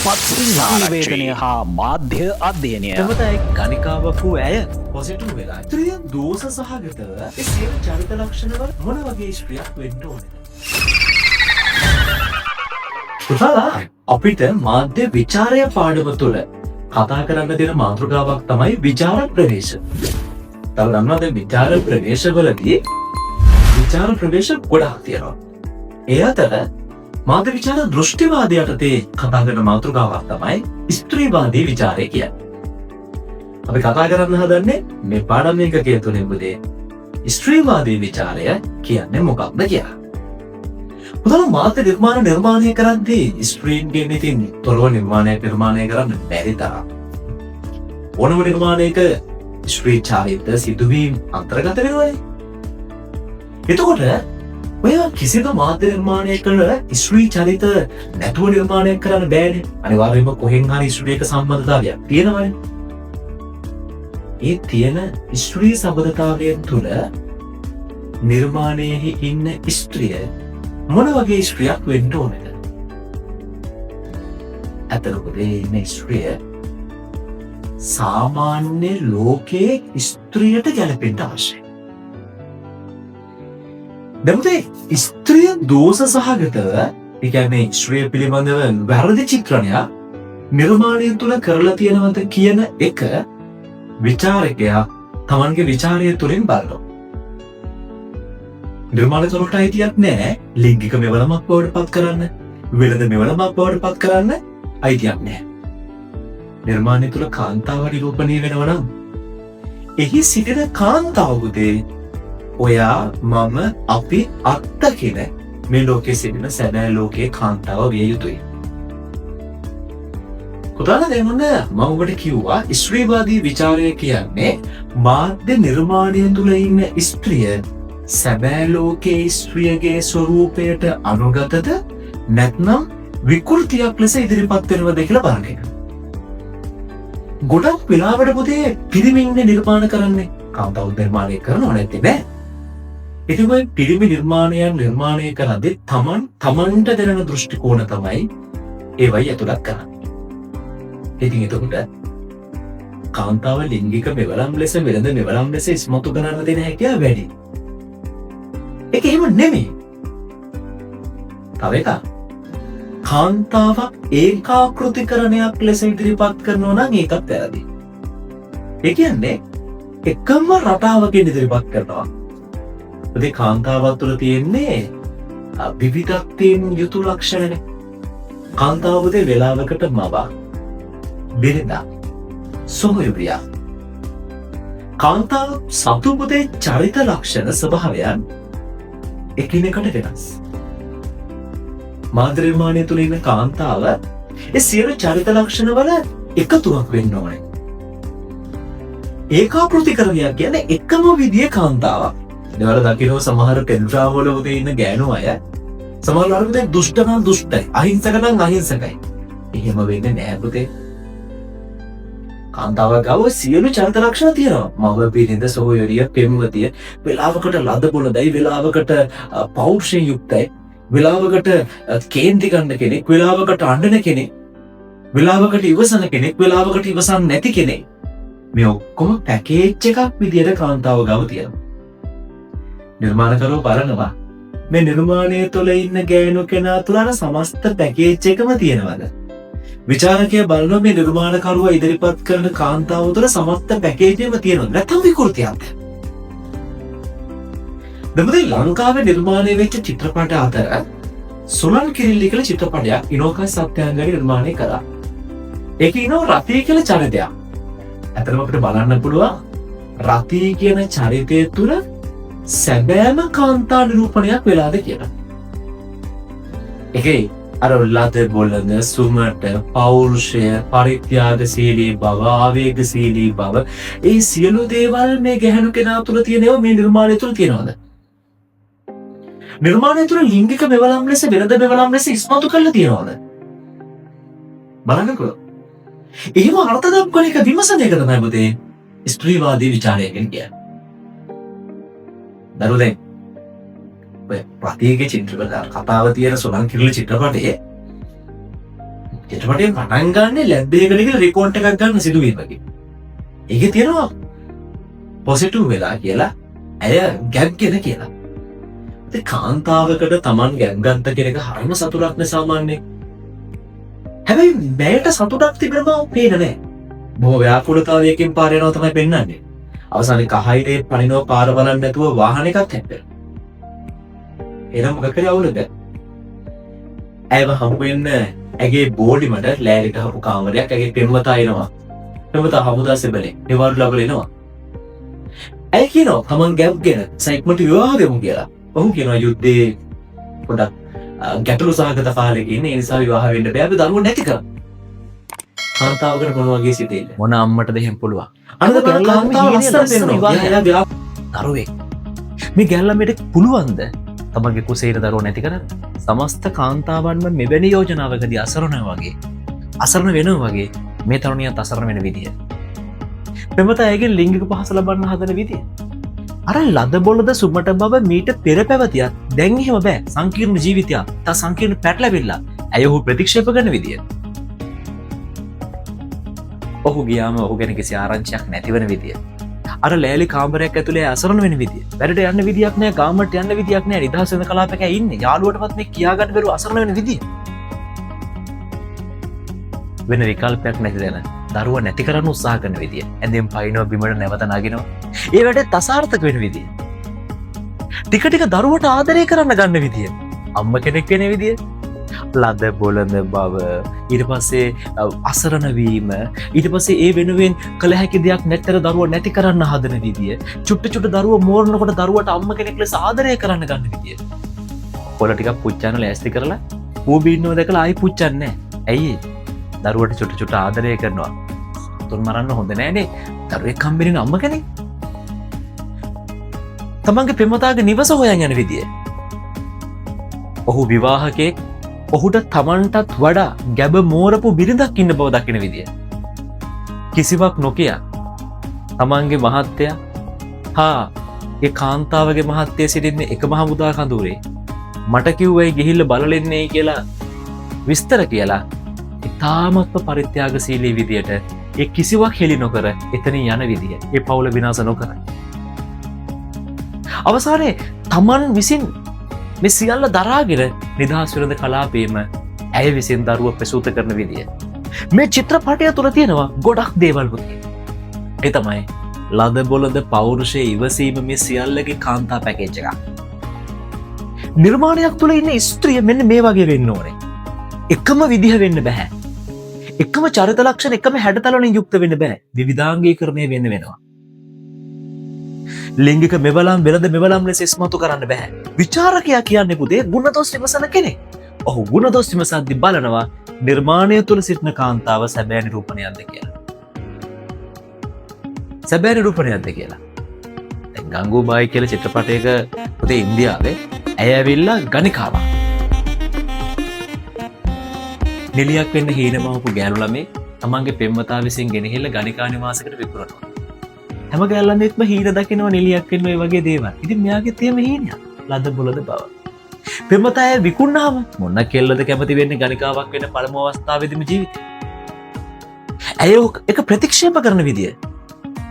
සංනිවේදනය හා මාධ්‍ය අධ්‍යයනය තමතයි ගනිකාවපු ඇය පොසිටු වෙලා ත්‍රිය දෝස සහගතව සිය චරිත ලක්ෂණවල මොන වගේ ස්ත්‍රියක් වෙන්න ඕනද? පුතාලා අපිට මාධ්‍ය විචාරය පාඩම තුළ කතා කරන්න දෙන මාතෘකාවක් තමයි විචාර ප්‍රවේශ. තව දන්නවද විචාර ප්‍රවේශවලදී විචාර ප්‍රවේශ ගොඩාක් තියෙනවා. ඒ අතර මාධ්‍ය විචාර දෘෂ්ටිවාදය යටතේ කතා කරන මාතෘකාවක් තමයි ස්ත්‍රීවාදී විචාරය කියන්නේ. අපි කතා කරන්න හදන්නේ මේ පාඩම් එකකේ තුලින්මදී ස්ත්‍රීවාදී විචාරය කියන්නේ මොකක්ද කියලා. පුතාලා මාධ්‍ය නිර්මාණය කරද්දී ස්ත්‍රීන්ගෙන් ඉතින් තොරව නිර්මාණය කරන්න බැරි තරම් ඕනම නිර්මාණයක ස්ත්‍රී චාරිත්‍ර සිදුවීම් අන්තර්ගත වෙනවනේ. එතකොට ඔය කිසිදු මාධ්‍ය නිර්මාණය කළ ස්ත්‍රී චරිත නැතුව නිර්මාණය කරන්න බෑනේ. අනිවාර්යයෙන්ම කොහෙන් හරි ස්ත්‍රියක සම්බන්ධතාවයක් තියෙනවනේ. ඒ තියෙන ස්ත්‍රී සම්බන්ධතාවය තුළ නිර්මාණයෙහි ඉන්න ස්ත්‍රිය මොන වගේ ස්ත්‍රියක් වෙන්න ඕනද? අතරකොට ඉන්න ස්ත්‍රිය සාමාන්‍ය ලෝකයේ ස්ත්‍රියට ගැලපෙන්න අවශ්‍යයි. දැමුතේ ස්ත්‍රිය දෝෂ සහගතව ඒ කියන්නේ ස්ත්‍රිය පිළිබඳව වැරදි චිත්‍රණයක් නිර්මාණය තුළ කරලා තියෙනවද කියන එක විචාරකයා තමන්ගේ විචාරය තුළින් බලනවා. නිර්මාණකරුට අයිතියක් නැහැ ලිංගික මෙවලමක් බවට පත් කරන්න, වෙළඳ මෙවලමක් බවට පත් කරන්න අයිතියක් නැහැ. නිර්මාණය තුළ කාන්තාව නිරූපණය වෙනවා නම් එහි සිටින කාන්තාවකුදේ ඔයා මම අපි අත්තකින මේ ලෝකයේ සිටින සැබෑ ලෝකයේ කාන්තාව විය යුතුයි. පුතාලා දැන් ඔන්න මම ඔබට කිව්වා ස්ත්‍රීවාදී විචාරය කියන්නේ මාධ්‍ය නිර්මාණය තුළ ඉන්න ස්ත්‍රිය සැබෑ ලෝකයේ ස්ත්‍රියගේ ස්වරූපයට අනුගතද නැත්නම් විකෘතියක් ලෙස ඉදිරිපත් වෙනවද කියලා බලන එක. ගොඩක් වෙලාවට පුතේ පිරිමින්නේ නිර්මාණ කරන්නේ කාන්තාව නිර්මාණය කරනව නැත්තේ නෑ. ඉතින් ඔය පිරිමි නිර්මාණය කරද්දී තමන්ට දැනෙන දෘෂ්ටි කෝණ තමයි ඒවයි ඇතුළත් කරන්නේ. ඉතින් එතකොට කාන්තාව ලිංගික මෙවලම් ලෙස වෙළඳ මෙවලම් ලෙස ඉස්මතු කරන්න දෙන හැකියාව වැඩි. ඒක එහෙම නෙමෙයි. තව එකක් කාන්තාවක් ඒකාකෘතිකරණයක් ලෙස ඉදිරිපත් කරනවා නම් ඒකත් වැරදි. ඒ කියන්නේ එකම රටාවකින් ඉදිරිපත් කරනවා. ඒ කාන්තාවක් තුළ තියෙන්නේ විවිධත්වයෙන් යුතු ලක්ෂණනේ. කාන්තාවගේ වෙලාවකට මවක්, බිරිඳක්, සොහොයුරියක්. කාන්තාව සතුපුතේ චරිත ලක්ෂණ ස්වභාවයන් එකිනෙකට වෙනස්. මාධ්‍ය නිර්මාණය තුළ ඉන්න කාන්තාව ඒ සියලු චරිත ලක්ෂණ වල එකතුවක් වෙන්න ඕනේ. ඒකාකෘතිකරණයක් කියන්නේ එකම විදිහේ කාන්තාවක්. ඒවල දකින්න සමහර ටෙලිග්‍රාම් වල උදේ ඉන්න ගෑනු අය සමහර ලාරුදේ දුෂ්ට නම් දුෂ්ටයි, අහිංසක නම් අහිංසකයි. එහෙම වෙන්නේ නෑ පුතේ. කාන්තාවක් ගාව සියලු චරිත ලක්ෂණ තියෙනවා. මව, බිරිඳ, සොහොයුරිය, පෙම්වතිය, වෙලාවකට ලද බොළඳයි, වෙලාවකට පෞරුෂයෙන් යුක්තයි, වෙලාවකට කේන්ති ගන්න කෙනෙක්, වෙලාවකට අඬන කෙනෙක්, වෙලාවකට ඉවසන කෙනෙක්, වෙලාවකට ඉවසන් නැති කෙනෙක්. මේ ඔක්කොම පැකේජ් එකක් විදියට කාන්තාව ගාව තියෙනවා. නිර්මාණකරුවෝ බලනවා මේ නිර්මාණය තුළ ඉන්න ගෑනු කෙනා තුළ අර සමස්ත පැකේජ් එකම තියෙනවද? විචාරකයා බලනවා මේ නිර්මාණකරුවා ඉදිරිපත් කරන කාන්තාව තුළ සමස්ත පැකේජ් එකම තියෙනවද නැත්නම් විකෘතියක්ද? දෙමළේ ලංකාවේ නිර්මාණය වෙච්ච චිත්‍රපට අතර සුලන් කිරිල්ලි කියලා චිත්‍රපටයක් ඉනෝකා සත්‍යාංගනි නිර්මාණය කළා. ඒකේ ඉනෝ රතී කියලා චරිතයක්. ඇත්තටම අපිට බලන්න පුළුවන් රතී කියන චරිතය තුළ සැබෑම කාන්තා නිරූපණයක් වෙලාද කියලා. ඒකේ අර ලද බොළඳ, සුමට, පෞරුෂය, පරිත්‍යාගශීලී බව, ආවේගශීලී බව, ඒ සියලු දේවල් මේ ගැහැණු කෙනා තුළ තියෙනවා මේ නිර්මාණය තුළ තියෙනවද? නිර්මාණය තුළ ලිංගික මෙවලම් ලෙස, වෙළඳ මෙවලම් ලෙස ඉස්මතු කරලා තියෙනවද? බලන්නකෝ. එහෙම අර්ථ දක්වන එක විමසන එක තමයි පුතේ ස්ත්‍රීවාදී විචාරය කියන්නේ. දරුවනේ ප්‍රතියගේ චිත්‍රපට කතාව තියෙන සුලන් කිරිල්ලි චිත්‍රපටයේ චිත්‍රපටය පටන් ගන්න ලැබ් එකකට රෙකෝඩ් එකක් ගන්න සිදුවීමකින්. ඒකේ තියෙනවා පොසිටිව් වෙලා කියලා ඇය ගැබ් ගෙන කියලා. ඉතින් කාන්තාවකට Taman ගැබ් ගත්ත කෙනෙක් හරිම සතුටක් නේ සාමාන්‍යයෙන්. හැබැයි බෑට සතුටක් තිබෙන බව පේන්නේ නැහැ. බොහෝ ව්‍යාකූලතාවයකින් පාර යනවා තමයි පෙන්වන්නේ. අවසානයේ කහයිරේ පනිනව පාර බලන්න නැතුව වාහන එකක් හැප්පෙනවා. එනම් මොකක්ද අවුලද? ඇයව හම්බ වෙන්න ඇගේ බෝඩිමට ලෑලිට හපු කාමරයක් ඇගේ පෙම්වතා එනවා. පෙම්වතා හමුදා සෙබලේ නිවාඩු ලබලා එනවා. ඇය කියනවා තමන් ගැබ් ගෙන සයික්මට විවාහ දෙමු කියලා. ඔහු කියනවා යුද්ධේ පොඩක් ගැටලු සහගත කාලෙක ඉන්නේ ඒ නිසා විවාහ වෙන්න බෑ අපි දරුවෝ නැති කරා. කාන්තාවකට මොන වගේ සිතෙයිද? මොන අම්මටද එහෙම පුළුවන්? අනද කාන්තාව ලස්සන වෙනවා. දරුවෙක් මේ ගැල්ලමට පුළුවන්ද තමන්ගේ කුසේට දරුවෝ නැති කරන්න? සමස්ත කාන්තාවන්ම මෙවැනි යෝජනාවකදී අසරණ වගේ අසරණ වෙනවා වගේ මේ තරුණියත් අසරණ වෙන විදිය. පෙම්වතා ඇයගෙන් ලිංගික පහස ලබන්න හදන විදිය. අර ලද බොලද සුමට බව මීට පෙර පැවතියත් දැන් එහෙම බෑ. සංකීර්ණ ජීවිතයක් තා සංකීර්ණ පැටලවිල්ලා ඇය ඔහු ප්‍රතික්ෂේප කරන විදිය. ඔහු ගියාම ඔහු ගැන කිසි ආරංචියක් නැතිවන විදිය. අර ලෑලි කාමරයක් ඇතුලේ අසරණ වෙන විදිය. වැඩට යන්න විදියක් නැහැ, ගාමට යන්න විදියක් නැහැ. නිදහස් වෙන කලාපයක ඉන්නේ. යාළුවටවත් මේ කියා ගන්න බැරුව අසරණ වෙන විදිය. වෙන විකල්පයක් නැති දැන දරුවා නැති කරන්න උත්සාහ කරන විදිය. ඇඳෙන් පයින්නවා බිමට නැවත නගිනවා. ඒ වැඩේ තසාර්ථක වෙන විදිය. ටික ටික දරුවට ආදරය කරන්න ගන්න විදිය. අම්ම කෙනෙක් වෙන විදිය. ලද බොළඳ බව, ඊට පස්සේ අසරණ වීම, ඊට පස්සේ ඒ වෙනුවෙන් කළ හැකි දෙයක් නැත්තර දරුවා නැති කරන්න හදන විදිය. චුට්ට චුට්ට දරුවා මෝරනකොට දරුවට අම්ම කෙනෙක් ලෙස ආදරය කරන්න ගන්න විදිය. පොළ ටිකක් පුච්චන්න ලෑස්ති කරලා ඌ බින්නව දැකලා ආයි පුච්චන්නේ නැහැ. ඇයි? දරුවට චුට්ට චුට්ට ආදරය කරනවා. තුන් මරන්න හොඳ නෑනේ. දරුවෙක් හම්බෙන්නේ අම්ම කෙනෙක්. තමන්ගේ පෙම්වතාගේ නිවස හොයන් යන විදිය. ඔහු විවාහකෙක්, ඔහුට තමන්ටත් වඩා ගැබ මෝරපු බිරිඳක් ඉන්න බව දකින විදිය. කිසිවක් නොකිය තමන්ගේ මහත්තයා හා ඒ කාන්තාවගේ මහත්තය සිටින්නේ එක මහමුදා කඳුරේ. මට කිව්වයි ගිහිල්ල බලලෙන්නේ කියලා විස්තර කියලා ඉතාමත්ම පරිත්‍යාගශීලී විදියට ඒ කිසිවක් හෙළි නොකර එතනින් යන විදිය. ඒ පවුල විනාශ නොකර. අවසානයේ තමන් විසින් මේ සියල්ල දරාගෙන නිදහස් වෙළඳ කලාපේම ඇය විසින් දරුව ප්‍රසූත කරන විදිය. මේ චිත්‍රපටය තුළ තියෙනවා ගොඩක් දේවල් පුතේ. ඒ තමයි ලද බොළඳ පෞරුෂය ඉවසීම මේ සියල්ලගේ කාන්තා පැකේජ් එකක්. නිර්මාණයක් තුළ ඉන්න ස්ත්‍රිය මෙන්න මේ වගේ වෙන්න ඕනේ. එකම විදිහ වෙන්න බෑ. එකම චරිත ලක්ෂණ එකම හැඩතලවලින් යුක්ත වෙන්න බෑ. විවිධාංගීකරණය වෙන්න වෙනවා. ලිංගික මෙවලම් වෙළඳ මෙවලම් ලෙස ඉස්මතු කරන්න බෑ. විචාරකයා කියන්නේ පුතේ ගුණදොස් විමසන කෙනෙක්. ඔහු ගුණදොස් විමසද්දී බලනවා නිර්මාණය තුළ සිටින කාන්තාව සැබෑ නිරූපණයක්ද කියලා. සැබෑ නිරූපණයක්ද කියලා. දැන් ගංගූබායි කියලා චිත්‍රපටයක පුතේ ඉන්දියාවේ ඇය ඇවිල්ලා ගණිකාවක්. නිලියක් වෙන්න හීනමවපු ගෑනු ළමේ තමන්ගේ පෙම්වතා විසින් ගෙනහිල්ලා ගණිකා නිවාසයකට විකුණනවා. හැම ගෑල්ලන්ෙක්ම හීන දකිනවා නිලියක් වෙන්න ඔය වගේ දේවල්. ඉතින් මෙයාගේ තේම හීනයක්. ලද බොළඳ බව. පෙම්වතා ඇය විකුණාම මොන කෙල්ලද කැමති වෙන්නේ ගණිකාවක් වෙන්න පළමු අවස්ථාවේදීම ජීවිතේ. ඇය එක ප්‍රතික්ෂේප කරන විදිය.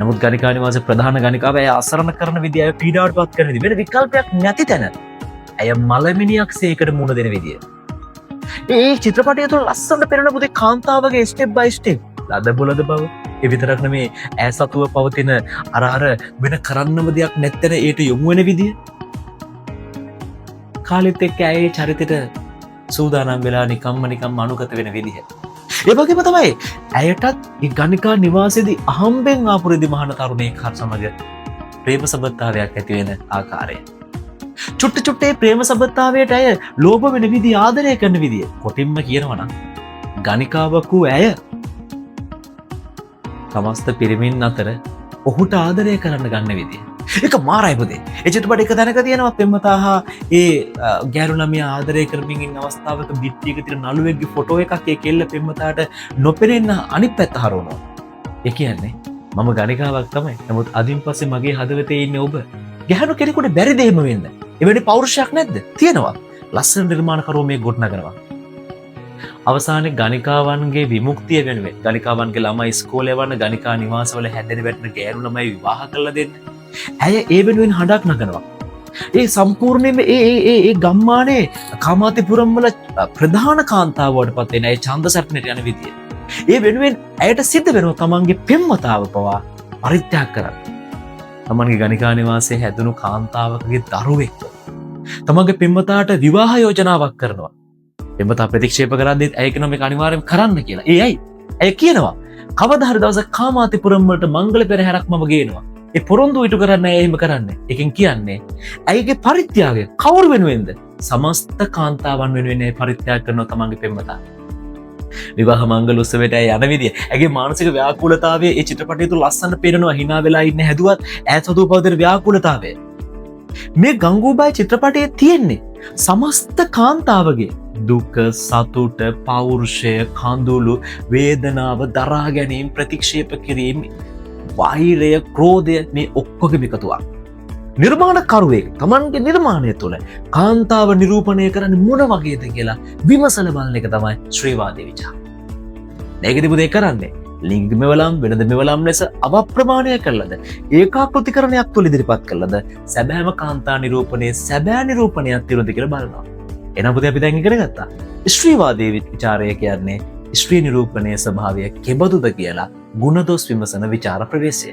නමුත් ගණිකා නිවාසයේ ප්‍රධාන ගණිකාව ඇය අසරණ කරන විදිය, ඇය පීඩාවටපත් කරන විදිය, වෙන විකල්පයක් නැති තැන ඇය මලමිනියක් සේකට මුණ දෙන විදිය. ඒ චිත්‍රපටය තුළ ලස්සනට පෙනෙන පුතේ කාන්තාවගේ ස්ටෙප් බයි ස්ටෙප් ලද බොළඳ බව. ඒ විතරක් නෙමේ ඇය සතුව පවතින අර වෙන කරන්නම දෙයක් නැත්තර ඒට යොමු වෙන විදිය. කාලෙත් එක්ක ඇයේ චරිතෙට සූදානම් වෙලා නිකම්ම අනුගත වෙන විදිහ. ඒ වගේම තමයි ඇයටත් ඒ ගණිකා නිවාසයේදී අහම්බෙන් ආපු රෙදි මහන තරුණයෙක් හා සමග ප්‍රේම සම්බන්ධතාවයක් ඇති වෙන ආකාරය. චුට්ට චුට්ටේ ප්‍රේම සම්බන්ධතාවයට ඇය ලෝභ වෙන විදිය, ආදරය කරන විදිය. කොටින්ම කියනවා නම් ගණිකාවකු ඇය සමස්ත පිරිමින් අතර ඔහුට ආදරය කරන්න ගන්න විදිය. ඒක මාරයි පුතේ. ඒ චිත්‍රපට එක තැනක තියෙනවා පෙම්වතා හා ඒ ගෑනු ළමයා ආදරය කරමින් ඉන්න අවස්ථාවක බිත්තියක තියෙන නළුවෙක්ගේ ෆොටෝ එකක් ඒ කෙල්ල පෙම්වතාට නොපෙනෙන්න අනිත් පැත්ත හරවනවා. ඒ කියන්නේ මම ගණිකාවක් තමයි. නමුත් අදින් පස්සේ මගේ හදවතේ ඉන්නේ ඔබ. ගැහණු කෙනෙකුට බැරිද එහෙම වෙන්න? එවැනි පෞරුෂයක් නැද්ද? තියෙනවා. ලස්සන නිර්මාණකරුවෝ මේ ගොඩනගනවා. අවසානයේ ගණිකාවන්ගේ විමුක්තිය වෙනුවෙන් ගණිකාවන්ගේ ළමයි ඉස්කෝලේ යවන ගණිකා නිවාසවල හැදෙන වැටෙන ගෑනු ළමයි විවාහ කරලා දෙන්න. ඇය ඒ වෙනුවෙන් හඬක් නගනවා. ඒ සම්පූර්ණයෙන්ම ඒ ගම්මානේ කාමාතිපුරම් වල ප්‍රධාන කාන්තාවට පත් වෙන ඒ ඡන්ද සැප්නෙට යන විදිය. ඒ වෙනුවෙන් ඇයට සිද්ධ වෙනවා තමන්ගේ පෙම්වතාව පවා පරිත්‍යාග කරන්න. තමන්ගේ ගණිකා නිවාසයේ හැදුණු කාන්තාවකගේ දරුවෙක් තමන්ගේ පෙම්වතාට විවාහ යෝජනාවක් කරනවා. පෙම්වතා ප්‍රතික්ෂේප කරද්දී ඇය කියනවා මේක අනිවාර්යයෙන් කරන්න කියලා. ඇයි? ඇය කියනවා කවදා හරි දවසක කාමාතිපුරම් වලට මංගල පෙරහැරක් මම ගේනවා. ඒ පොරොන්දු ඉටු කරන්න ඇය එහෙම කරන්නේ. එකෙන් කියන්නේ ඇයගේ පරිත්‍යාගය කවුරු වෙනුවෙන්ද? සමස්ත කාන්තාවන් වෙනුවෙන් ඇය පරිත්‍යාග කරනවා තමන්ගේ පෙම්වතා. විවාහ මංගල උත්සවයට ඇය යන විදිය, ඇගේ මානසික ව්‍යාකූලතාවය ඒ චිත්‍රපටය තුල ලස්සනට පේනවා. hina වෙලා ඉන්න හැදුවත් ඈත හදව පවතින ව්‍යාකූලතාවය. මේ ගංගූබායි චිත්‍රපටයේ තියෙන්නේ සමස්ත කාන්තාවගේ දුක, සතුට, පෞරුෂය, කඳුළු, වේදනාව, දරා ගැනීම, ප්‍රතික්ෂේප කිරීම, වෛරය, ක්‍රෝධය මේ ඔක්කොගේම එකතුවක්. නිර්මාණකරුවෙක් තමන්ගේ නිර්මාණය තුළ කාන්තාව නිරූපණය කරන්නේ මොන වගේද කියලා විමසල බලන එක තමයි ශ්‍රීවාදී විචාර. ඒකදී බුදේ කරන්නේ ලිංග මෙවලම් වෙනද මෙවලම් ලෙස අවප්‍රමාණය කළද ඒකාකෘතිකරණයක් තුළ ඉදිරිපත් කළද සැබෑම කාන්තා නිරූපණයේ සැබෑ නිරූපණයක් තිරුද කියලා බලනවා. එනම් පුතේ අපි දැන් ඉගෙන ගත්තා. ශ්‍රීවාදී විචාරය කියන්නේ ශ්‍රී නිරූපණයේ ස්වභාවය කෙබඳුද කියලා ගුණදොස් විමසන විචාර ප්‍රවේශය.